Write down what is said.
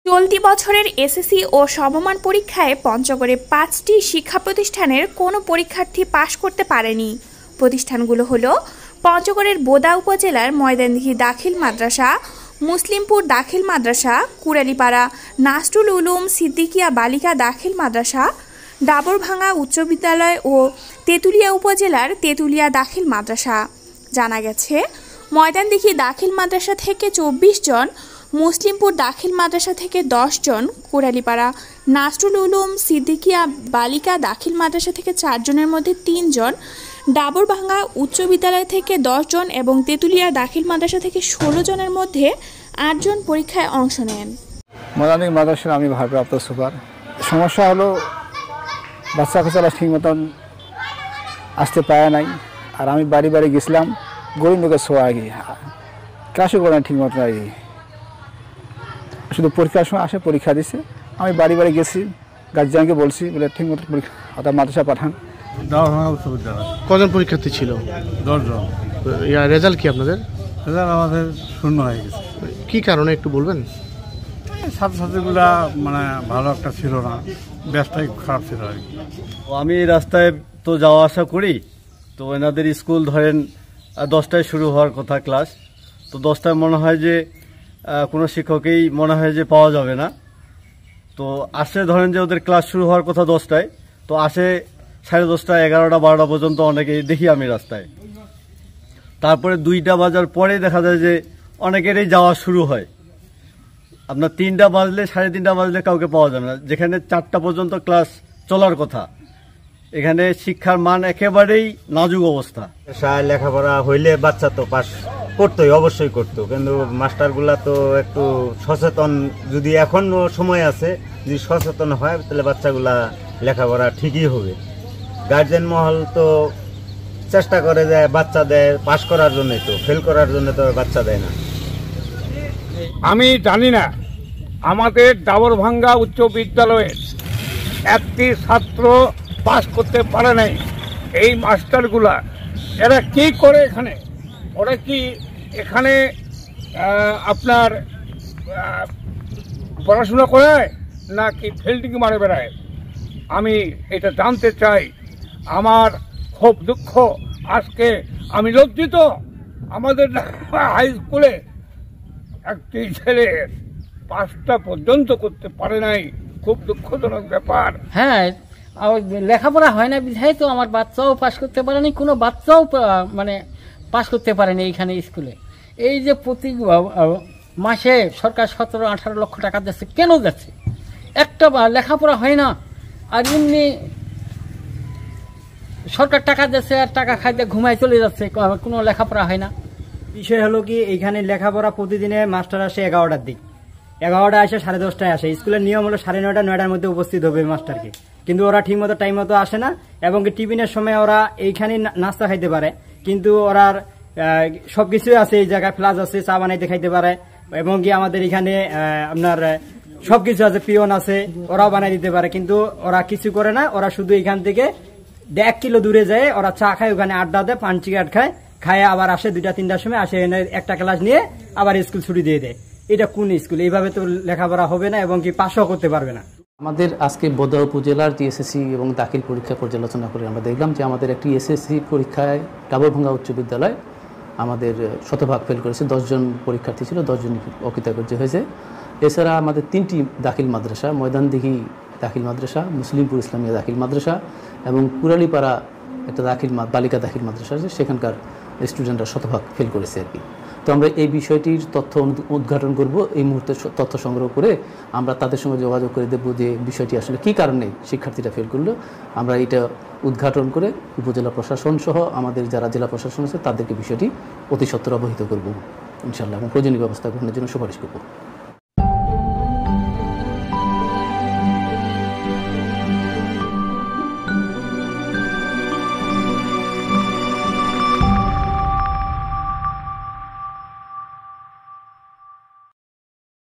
চলতি বছরের এসএসসি ও সমমান পরীক্ষায় পঞ্চগড়ে ৫টি শিক্ষা প্রতিষ্ঠানের কোনো পরীক্ষার্থী পাশ করতে পারেনি। প্রতিষ্ঠানগুলো হলো পঞ্চগড়ের বোদা উপজেলার ময়দানদিঘি দাখিল মাদ্রাসা, মুসলিমপুর দাখিল মাদ্রাসা, কুড়ালীপাড়া নাসরুল উলুম সিদ্দিকিয়া বালিকা দাখিল মাদ্রাসা, ডাবরভাঙ্গা উচ্চ বিদ্যালয় ও তেঁতুলিয়া উপজেলার তেঁতুলিয়া দাখিল মাদ্রাসা। জানা গেছে, ময়দানদিঘি দাখিল মাদ্রাসা থেকে ২৪ জন, মুসলিমপুর দাখিল মাদ্রাসা থেকে ১০ জন, কুড়ালীপাড়া নাসরুল উলুম সিদ্দিকিয়া বালিকা দাখিল মাদ্রাসা থেকে ৪ জনের মধ্যে ৩ জন, ডাবরভাঙ্গা উচ্চ বিদ্যালয় থেকে ১০ জন এবং তেঁতুলিয়া দাখিল মাদ্রাসা থেকে ১৬ জনের মধ্যে ৮ জন পরীক্ষায় অংশ নেন। ময়দানদিঘি মাদ্রাসার আমি ভারপ্রাপ্ত সুপার। সমস্যা হলো বাচ্চা কাচ্চারা ঠিক মতন আসতে পারে নাই, আর আমি বাড়ি বাড়ি গেছিলাম, গরিব লোকের ছোঁয়া আর কি, ক্লাসও করে না ঠিক মতন আর কি, শুধু পরীক্ষার সময় আসে পরীক্ষা দিছে। আমি বাড়ি বাড়ি গেছি, গার্জিয়ানকে বলছি, বলে ঠিক মতো পরীক্ষা অর্থাৎ মাদ্রাসা পাঠান। কজন পরীক্ষার্থী ছিল? ১০ জন। রেজাল্ট কি আপনাদের? রেজাল্ট আমাদের শূন্য হয়ে গেছে। কি কারণে একটু বলবেন? ছাত্রছাত্রীগুলা মানে ভালো একটা ছিল না, ব্যবসায় খারাপ ছিল আর কি। আমি রাস্তায় তো যাওয়া আসা করি, তো এনাদের স্কুল ধরেন 10টায় শুরু হওয়ার কথা ক্লাস, তো 10টায় মনে হয় যে কোনো শিক্ষকেই মনে হয় যে পাওয়া যাবে না, তো আসে ধরেন যে ওদের ক্লাস শুরু হওয়ার কথা 10টায়, তো আসে 10:30, 11টা 12টা পর্যন্ত অনেকেই দেখি আমি রাস্তায়। তারপরে 2টা বাজার পরে দেখা যায় যে অনেকেরই যাওয়া শুরু হয়। আপনার 3টা বাজলে 3:30 বাজলে কাউকে পাওয়া যাবে না, যেখানে 4টা পর্যন্ত ক্লাস চলার কথা। এখানে শিক্ষার মান একেবারেই নাজুক অবস্থা। লেখাপড়া হইলে বাচ্চা তো পাস করতোই, অবশ্যই করতো, কিন্তু মাস্টারগুলা তো একটু সচেতন, যদি এখনো সময় আছে, যদি সচেতন হয় তাহলে বাচ্চাগুলা লেখাপড়া ঠিকই হবে। গার্জেন মহল তো চেষ্টা করে যে বাচ্চা দেয় পাস করার জন্যই, তো ফেল করার জন্য তো বাচ্চা দেয় না। আমি জানি না আমাদের ডাবরভাঙ্গা উচ্চ বিদ্যালয়ের একটি ছাত্র পাস করতে পারে নাই। এই মাস্টারগুলা এরা কি করে এখানে? ওরা কি এখানে আপনার পড়াশোনা করে না কি ফিল্ডিং মারে বেড়ায়? আমি এটা জানতে চাই। আমার খুব দুঃখ, আজকে আমি লজ্জিত। আমাদের হাই স্কুলে একটি ছেলে 5টা পর্যন্ত করতে পারে নাই, খুব দুঃখজনক ব্যাপার। হ্যাঁ, লেখাপড়া হয় না বিধায় তো আমার বাচ্চাও পাস করতে পারেনি, কোনো বাচ্চাও মানে পাস করতে পারেনি এইখানে স্কুলে। এই যে প্রতি মাসে সরকার 17-18 লক্ষ টাকা দিচ্ছে, কেন যাচ্ছে? একটা লেখাপড়া হয় না, আর এমনি সরকার টাকা দিচ্ছে আর টাকা খাইতে ঘুমায় চলে যাচ্ছে, কোনো লেখাপড়া হয় না। বিষয় হলো কি, এইখানে লেখাপড়া প্রতিদিনে মাস্টার আসে 11টার দিক, 11টা আসে 10:30টায় আসে। স্কুলের নিয়ম হলো 9:30, 9টার মধ্যে উপস্থিত হবে মাস্টারকে, কিন্তু ওরা ঠিক মতো টাইম মতো আসে না। এবং টিফিনের সময় ওরা এইখানে নাস্তা খাইতে পারে, কিন্তু ওরা সবকিছুই আছে, এই জায়গায় ফ্লাস আছে, চা বানাইতে খাইতে পারে, এবং কি আমাদের এখানে আপনার সবকিছু আছে, পিয়ন আছে, ওরাও বানাই দিতে পারে, কিন্তু ওরা কিছু করে না। ওরা শুধু এখান থেকে 1 কিলো দূরে যায়, ওরা চা খায়, ওখানে আড্ডা দেয়, পান সিগারেট খায়, আবার আসে 2টা-3টার সময় আসে, একটা ক্লাস নিয়ে আবার স্কুল ছুটি দিয়ে দেয়। এটা কোন স্কুল? এইভাবে তো লেখাপড়া হবে না, এবং কি পাশও করতে পারবে না। আমাদের আজকে বোদা উপজেলার যে এসএসসি এবং দাখিল পরীক্ষা পর্যালোচনা করে আমরা দেখলাম যে আমাদের একটি এসএসসি পরীক্ষায় ডাবরভাঙ্গা উচ্চ বিদ্যালয় আমাদের শতভাগ ফেল করেছে। 10 জন পরীক্ষার্থী ছিল, 10 জন অকৃতকার্য হয়েছে। এছাড়া আমাদের 3টি দাখিল মাদ্রাসা, ময়দানদিঘি দাখিল মাদ্রাসা, মুসলিমপুর ইসলামিয়া দাখিল মাদ্রাসা এবং কুড়ালীপাড়া একটা বালিকা দাখিল মাদ্রাসা আছে, সেখানকার স্টুডেন্টরা শতভাগ ফেল করেছে আর কি। তো আমরা এই বিষয়টির তথ্য উদ্ঘাটন করব। এই মুহূর্তে তথ্য সংগ্রহ করে আমরা তাদের সঙ্গে যোগাযোগ করে দেবো যে বিষয়টি আসলে কী কারণে শিক্ষার্থীরা ফেল করলো। আমরা এটা উদ্ঘাটন করে উপজেলা প্রশাসন সহ আমাদের যারা জেলা প্রশাসন আছে তাদেরকে বিষয়টি অতি সত্বর অবহিত করব ইনশাআল্লাহ, এবং প্রয়োজনীয় ব্যবস্থা গ্রহণের জন্য সুপারিশ করব।